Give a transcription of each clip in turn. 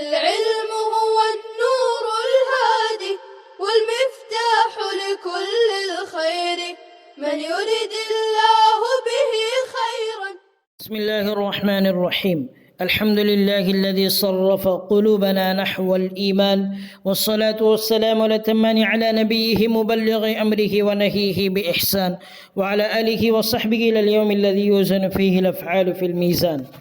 العلم هو النور الهادي والمفتاح لكل الخير من يرد الله به خيرا. بسم الله الرحمن الرحيم. الحمد لله الذي صرف قلوبنا نحو الإيمان، والصلاة والسلام الأتمان على نبيه مبلغ أمره ونهيه بإحسان، وعلى آله وصحبه إلى اليوم الذي يوزن فيه الأفعال في الميزان.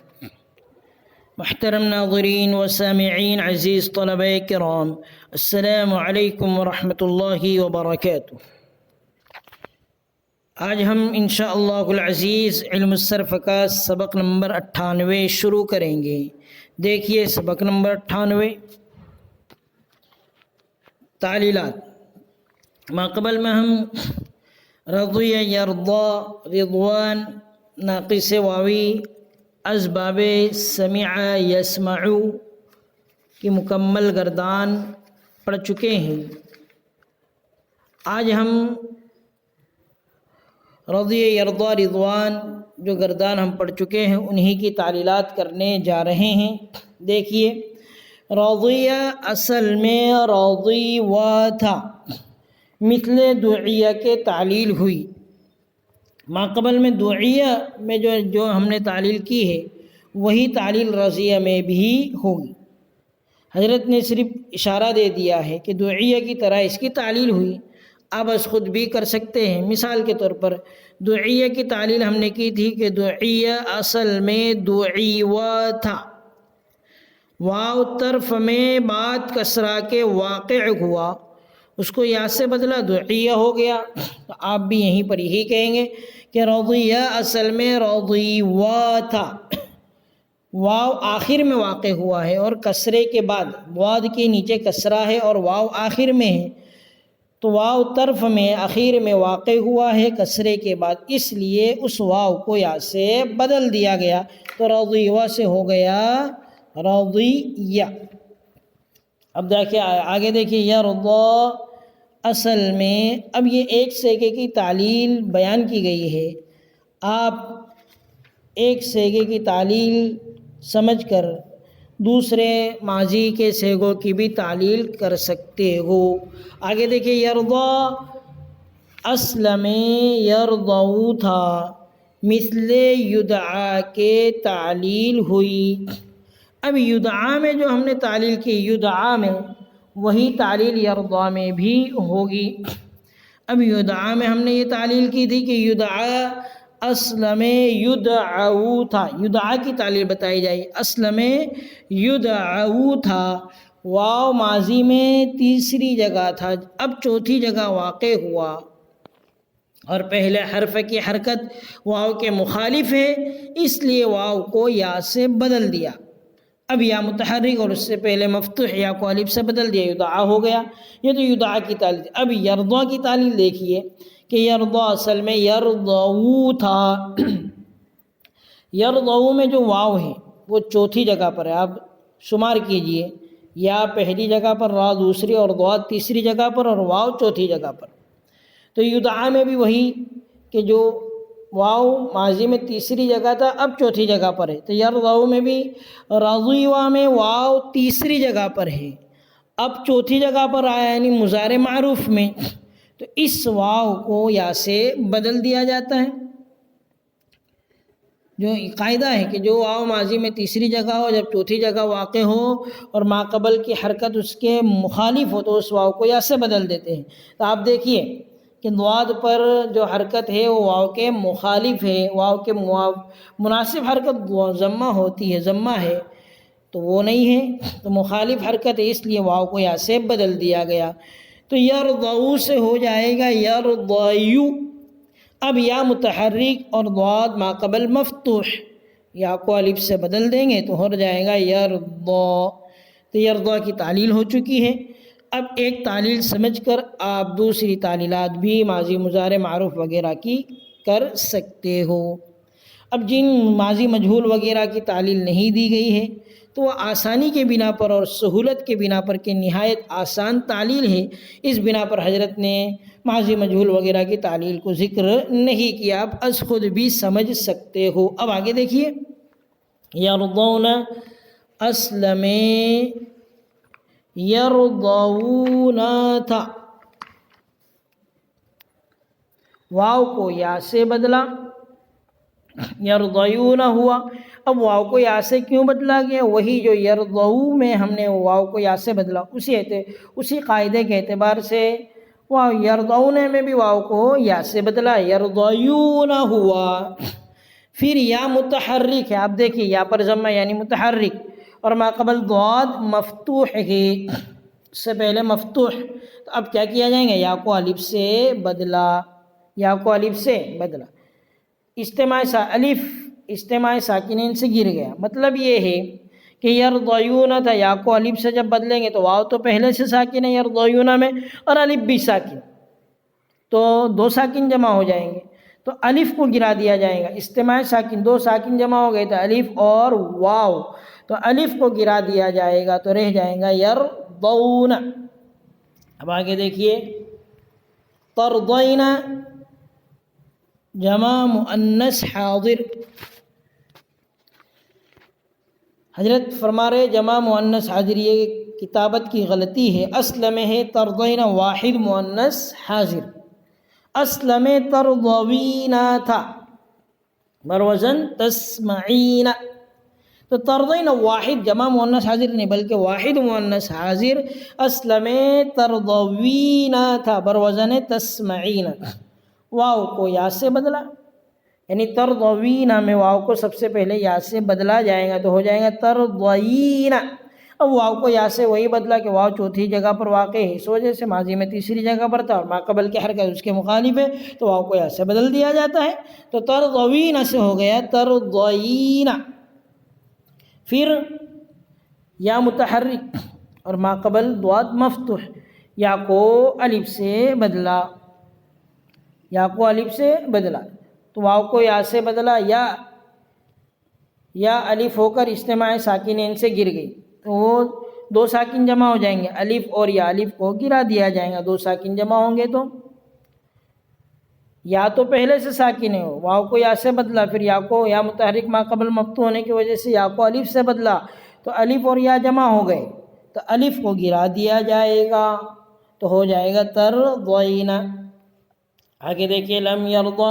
محترم ناظرین و سامعین، عزیز طلباء کرام، السلام علیکم ورحمۃ اللہ وبرکاتہ۔ آج ہم انشاءاللہ العزیز علم الصرف کا سبق نمبر 98 شروع کریں گے۔ دیکھیے سبق نمبر 98، تعلیلات۔ ماقبل میں ہم رضی، یرضا، رضوان، ناقص واوی، اسباب سمع یسمع کی مکمل گردان پڑھ چکے ہیں۔ آج ہم رضی، یرضا، رضوان جو گردان ہم پڑھ چکے ہیں انہی کی تعلیلات کرنے جا رہے ہیں۔ دیکھیے، رضیہ اصل میں راضی و تھا، مثل دعیہ کے تعلیل ہوئی۔ ماقبل میں دعیہ میں جو ہم نے تعلیل کی ہے وہی تعلیل رضیہ میں بھی ہوگی۔ حضرت نے صرف اشارہ دے دیا ہے کہ دعیہ کی طرح اس کی تعلیل ہوئی، آپ اس خود بھی کر سکتے ہیں۔ مثال کے طور پر دعیہ کی تعلیل ہم نے کی تھی کہ دعیہ اصل میں دعی و تھا، واو طرف میں بات کسرہ کے واقع ہوا، اس کو یا سے بدلا دعیہ ہو گیا۔ تو آپ بھی یہیں پر یہی کہیں گے کہ رضیہ اصل میں رضی و تھا، واو آخر میں واقع ہوا ہے اور کسرے کے بعد واد کے نیچے کسرہ ہے اور واو آخر میں ہے، تو واو طرف میں اخیر میں واقع ہوا ہے کسرے کے بعد، اس لیے اس واو کو یا سے بدل دیا گیا، تو رضی و سے ہو گیا رضیہ۔ اب دیکھیں آگے، دیکھیے یرضا اصل میں، اب یہ ایک سیغے کی تعلیل بیان کی گئی ہے، آپ ایک سیغے کی تعلیل سمجھ کر دوسرے ماضی کے سیغوں کی بھی تعلیل کر سکتے ہو۔ آگے دیکھیے، یرضا اصل میں یرضو تھا، مثل یدعا کے تعلیل ہوئی۔ اب یدعا میں جو ہم نے تعلیل کی یدعا میں، وہی تعلیل یرضا میں بھی ہوگی۔ اب یدعا میں ہم نے یہ تعلیل کی تھی کہ یدعا اصل میں یدعو تھا، یدعا کی تعلیل بتائی جائے، اصل میں یدعو تھا، واو ماضی میں تیسری جگہ تھا، اب چوتھی جگہ واقع ہوا، اور پہلے حرف کی حرکت واو کے مخالف ہے، اس لیے واو کو یا سے بدل دیا۔ اب یا متحرک اور اس سے پہلے مفتوح یا کو الف سے بدل دیا، یدعا ہو گیا۔ یہ تو یدعا کی تعلیل۔ اب یرضا کی تعلیل دیکھیے کہ یرضا اصل میں یرضو تھا، یرضو میں جو واو ہے وہ چوتھی جگہ پر ہے، آپ شمار کیجئے، یا پہلی جگہ پر، را دوسری اور ضاد تیسری جگہ پر اور واو چوتھی جگہ پر۔ تو یدعا میں بھی وہی کہ جو واو ماضی میں تیسری جگہ تھا اب چوتھی جگہ پر ہے، تو یرضو میں بھی رضیوا میں واو تیسری جگہ پر ہے، اب چوتھی جگہ پر آیا، یعنی مضارع معروف میں، تو اس واو کو یا سے بدل دیا جاتا ہے۔ جو قاعدہ ہے کہ جو واو ماضی میں تیسری جگہ ہو، جب چوتھی جگہ واقع ہو اور ماقبل کی حرکت اس کے مخالف ہو تو اس واو کو یا سے بدل دیتے ہیں۔ تو آپ دیکھیے کہ ضاد پر جو حرکت ہے وہ واو کے مخالف ہے، واو کے مناسب حرکت ضمہ ہوتی ہے، ضمہ ہے تو وہ نہیں ہے، تو مخالف حرکت ہے، اس لیے واو کو یا سے بدل دیا گیا، تو یرضو سے ہو جائے گا یرضیو۔ اب یا متحرک اور ضاد ماقبل مفتوح، یا کو الف سے بدل دیں گے تو ہو جائے گا یرضا۔ تو یرضا کی تعلیل ہو چکی ہے۔ اب ایک تعلیل سمجھ کر آپ دوسری تعلیلات بھی ماضی مضارع معروف وغیرہ کی کر سکتے ہو۔ اب جن ماضی مجہول وغیرہ کی تعلیل نہیں دی گئی ہے تو وہ آسانی کے بنا پر اور سہولت کے بنا پر کہ نہایت آسان تعلیل ہے، اس بنا پر حضرت نے ماضی مجہول وغیرہ کی تعلیل کو ذکر نہیں کیا، آپ از خود بھی سمجھ سکتے ہو۔ اب آگے دیکھیے، یرضون اسلم یرضون تھا، واو کو یا سے بدلا، یرضون ہوا۔ اب واو کو یا سے کیوں بدلا گیا؟ وہی جو یرضو میں ہم نے واو کو یا سے بدلا، اسی قاعدے کے اعتبار سے واو یرضون میں بھی واو کو یا سے بدلا، یرضون ہوا۔ پھر یا متحرک ہے، آپ دیکھیے یا پر ضمہ یعنی متحرک، اور ما قبل ضاد مفتوح ہے، اس سے پہلے مفتوح، تو اب کیا کیا جائیں گے؟ یا کو الف سے بدلا، یا کو الف سے بدلا، اجتماع ساکنین سے گر گیا۔ مطلب یہ ہے کہ یرضون تھا، یا کو الف سے جب بدلیں گے تو واو تو پہلے سے ساکن ہے یرضون میں، اور الف بھی ساکن، تو دو ساکن جمع ہو جائیں گے، تو الف کو گرا دیا جائے گا۔ اجتماع ساکن، دو ساکن جمع ہو گئے تو الف اور واو، تو الف کو گرا دیا جائے گا تو رہ جائے گا یرضون۔ اب آگے دیکھیے، ترضین جمع مؤنث حاضر، حضرت فرما رہے جمع مؤنث حاضر، یہ کتابت کی غلطی ہے، اصل میں ہے ترضین واحد مؤنث حاضر، اصل میں ترضوین تھا بروزن تسمعین، تو ترضین واحد جمع مؤنث حاضر نہیں بلکہ واحد مؤنث حاضر، اصل میں ترضوین تھا بروزن تسمعین، واو کو یا سے بدلا، یعنی ترضوین میں واو کو سب سے پہلے یا سے بدلا جائے گا تو ہو جائے گا ترضین۔ اب واو کو یا سے وہی بدلا کہ واو چوتھی جگہ پر واقع ہے، اس وجہ سے ماضی میں تیسری جگہ پر تھا، اور ما قبل کی حرکت اس کے مخالف ہے تو واو کو یا سے بدل دیا جاتا ہے، تو ترضوین سے ہو گیا ترضین۔ پھر یا متحرک اور ما قبل ضاد مفتوح، یا کو الف سے بدلا، یا کو الف سے بدلا تو واو کو یا سے بدلا، یا الف ہو کر اجتماع ساکنین سے گر گئی تو وہ دو ساکن جمع ہو جائیں گے، الف اور یا الف کو گرا دیا جائے گا، دو ساکن جمع ہوں گے تو یا تو پہلے سے ساکن ہے، واو کو یا سے بدلا، پھر یا کو یا متحرک ما قبل مفتوح ہونے کی وجہ سے یا کو الف سے بدلا تو الف اور یا جمع ہو گئے تو الف کو گرا دیا جائے گا تو ہو جائے گا ترضین۔ آگے دیکھیے، لم یرضا،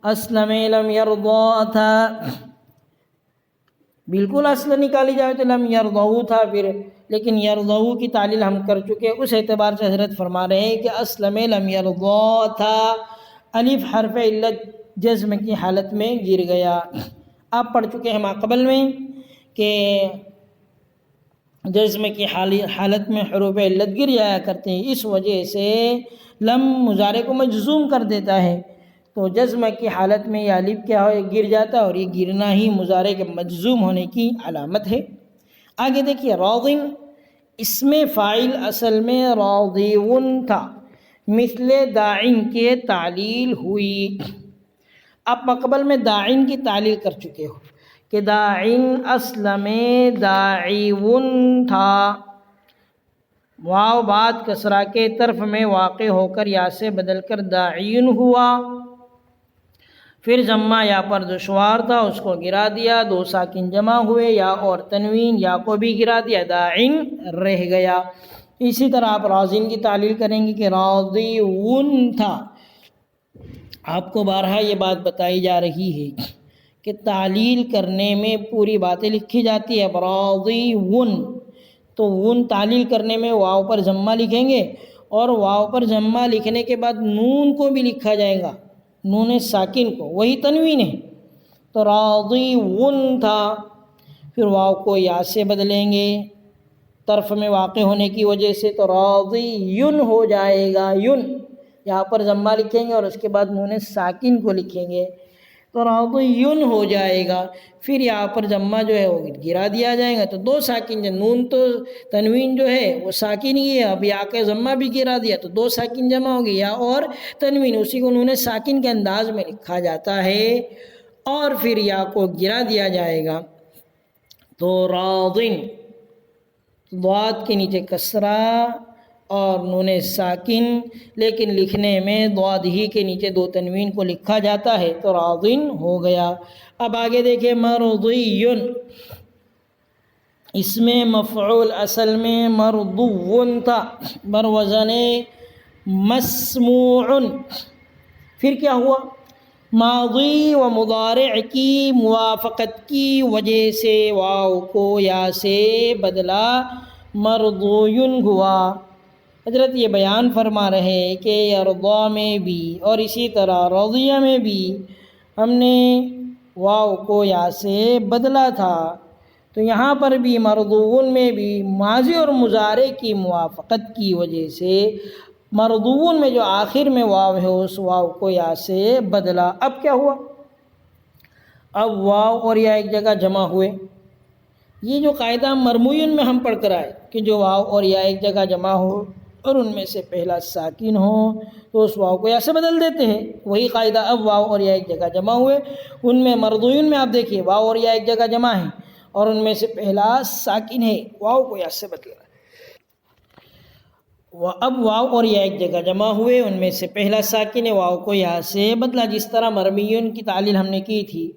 اسلم لم یرضا تھا، بالکل اصل نکالی جائے تو لم یرضو تھا، پھر لیکن یرضو کی تعلیل ہم کر چکے، اس اعتبار سے حضرت فرما رہے ہیں کہ اصل میں لم یرضا تھا، الف حرف علت جزم کی حالت میں گر گیا۔ آپ پڑھ چکے ہیں ما قبل میں کہ جزم کی حالت میں حروف علت گر جایا کرتے ہیں، اس وجہ سے لم مضارع کو مجزوم کر دیتا ہے، تو جزم کی حالت میں یہ الف کیا ہو گر جاتا ہے، اور یہ گرنا ہی مضارع کے مجزوم ہونے کی علامت ہے۔ آگے دیکھیے، راضٍ اسم فاعل اصل میں راضیون تھا، مثل داعٍ کے تعلیل ہوئی۔ آپ مقبل میں داعٍ کی تعلیل کر چکے ہو کہ داعٍ اصل میں داعیون تھا، واو بعد کسرہ کے طرف میں واقع ہو کر یا سے بدل کر داعین ہوا، پھر ضمہ یا پر دشوار تھا اس کو گرا دیا، دو ساکن جمع ہوئے، یا اور تنوین یا کو بھی گرا دیا، داعین رہ گیا۔ اسی طرح آپ راضین کی تعلیل کریں گے کہ راضیون تھا۔ آپ کو بارہا یہ بات بتائی جا رہی ہے کہ تعلیل کرنے میں پوری باتیں لکھی جاتی ہے، راضیون تو ون تعلیل کرنے میں واو پر ضمہ لکھیں گے، اور واو پر ضمہ لکھنے کے بعد نون کو بھی لکھا جائے گا، نون ساکن کو، وہی تنوین ہے، تو راضیون تھا، پھر واو کو یا سے بدلیں گے طرف میں واقع ہونے کی وجہ سے، تو راضیون ہو جائے گا، یون یہاں پر ضمہ لکھیں گے اور اس کے بعد نون ساکن کو لکھیں گے تو راضیون ہو جائے گا، پھر یہاں پر ضمہ جو ہے وہ گرا دیا جائے گا، تو دو ساکن، نون تو تنوین جو ہے وہ ساکن ہی ہے، اب یا کے ضمہ بھی گرا دیا تو دو ساکن جمع ہو گئی، یا اور تنوین، اسی کو نون ساکن کے انداز میں لکھا جاتا ہے، اور پھر یا کو گرا دیا جائے گا تو راضٍ، ضاد کے نیچے کسرہ اور نون ساکن، لیکن لکھنے میں ضاد ہی کے نیچے دو تنوین کو لکھا جاتا ہے تو راضٍ ہو گیا۔ اب آگے دیکھیں، مرضیٌ، اس میں مفعول اصل میں مرضون تھا بروزن مسموع. پھر کیا ہوا؟ ماضی و مضارع کی موافقت کی وجہ سے واو کو یا سے بدلا مرضوین ہوا. حضرت یہ بیان فرما رہے کہ یرضا میں بھی اور اسی طرح رضیہ میں بھی ہم نے واو کو یا سے بدلا تھا، تو یہاں پر بھی مرضون میں بھی ماضی اور مضارع کی موافقت کی وجہ سے مرضون میں جو آخر میں واو ہے اس واو کو یا سے بدلا. اب کیا ہوا؟ اب واو اور یا ایک جگہ جمع ہوئے. یہ جو قاعدہ مرموین میں ہم پڑھ کر آئے کہ جو واو اور یا ایک جگہ جمع ہو اور ان میں سے پہلا ساکن ہو تو اس واو کو یا سے بدل دیتے ہیں، وہی قاعدہ اب واو اور یا ایک جگہ جمع ہوئے. ان میں مرضوین میں آپ دیکھیے واو اور یا ایک جگہ جمع ہے اور ان میں سے پہلا ساکن ہے، واو کو یا سے بدلا. اب واو اور یا ایک جگہ جمع ہوئے، ان میں سے پہلا ساکن ہے، واو کو یا سے بدلا. جس طرح مرمیون کی تعلیل ہم نے کی تھی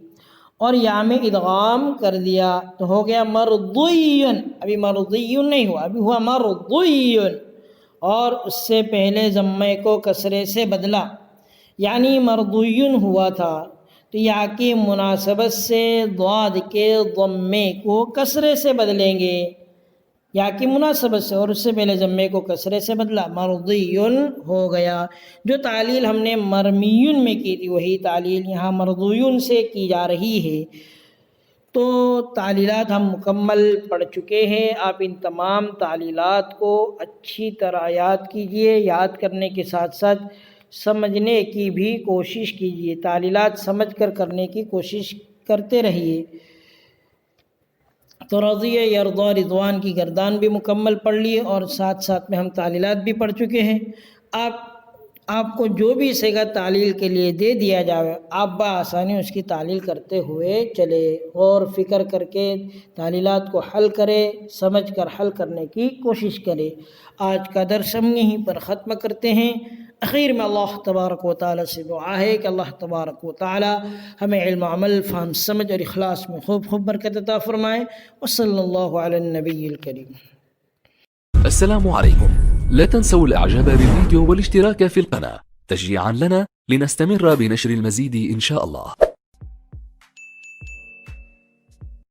اور یا میں ادغام کر دیا تو ہو گیا مرضیون. ابھی مرضیون نہیں ہوا، ابھی ہوا مرضیون، اور اس سے پہلے ضمے کو کسرے سے بدلا، یعنی مرضیون ہوا تھا تو یا کی مناسبت سے ضاد کے ضمے کو کسرے سے بدلیں گے، یا کی مناسبت سے، اور اس سے پہلے ضمے کو کسرے سے بدلا، مرضیون ہو گیا. جو تعلیل ہم نے مرمیون میں کی تھی وہی تعلیل یہاں مرضیون سے کی جا رہی ہے. تو تعلیلات ہم مکمل پڑھ چکے ہیں. آپ ان تمام تعلیلات کو اچھی طرح یاد کیجئے، یاد کرنے کے ساتھ ساتھ سمجھنے کی بھی کوشش کیجئے. تعلیلات سمجھ کر کرنے کی کوشش کرتے رہیے. تو رضیہ یرضا رضوان کی گردان بھی مکمل پڑھ لیے اور ساتھ ساتھ میں ہم تعلیلات بھی پڑھ چکے ہیں. آپ کو جو بھی صیغہ تعلیل کے لیے دے دیا جائے آپ بآسانی اس کی تعلیل کرتے ہوئے چلے، غور فکر کر کے تعلیلات کو حل کرے، سمجھ کر حل کرنے کی کوشش کرے. آج کا درس ہم یہیں پر ختم کرتے ہیں. اخیر میں اللہ تبارک و تعالی سے دعا ہے کہ اللہ تبارک و تعالی ہمیں علم عمل فہم سمجھ اور اخلاص میں خوب خوب برکت عطا فرمائے. وصلی اللہ علی النبی الکریم. السلام عليكم. لا تنسوا الاعجاب بالفيديو والاشتراك في القناة تشجيعا لنا لنستمر بنشر المزيد إن شاء الله.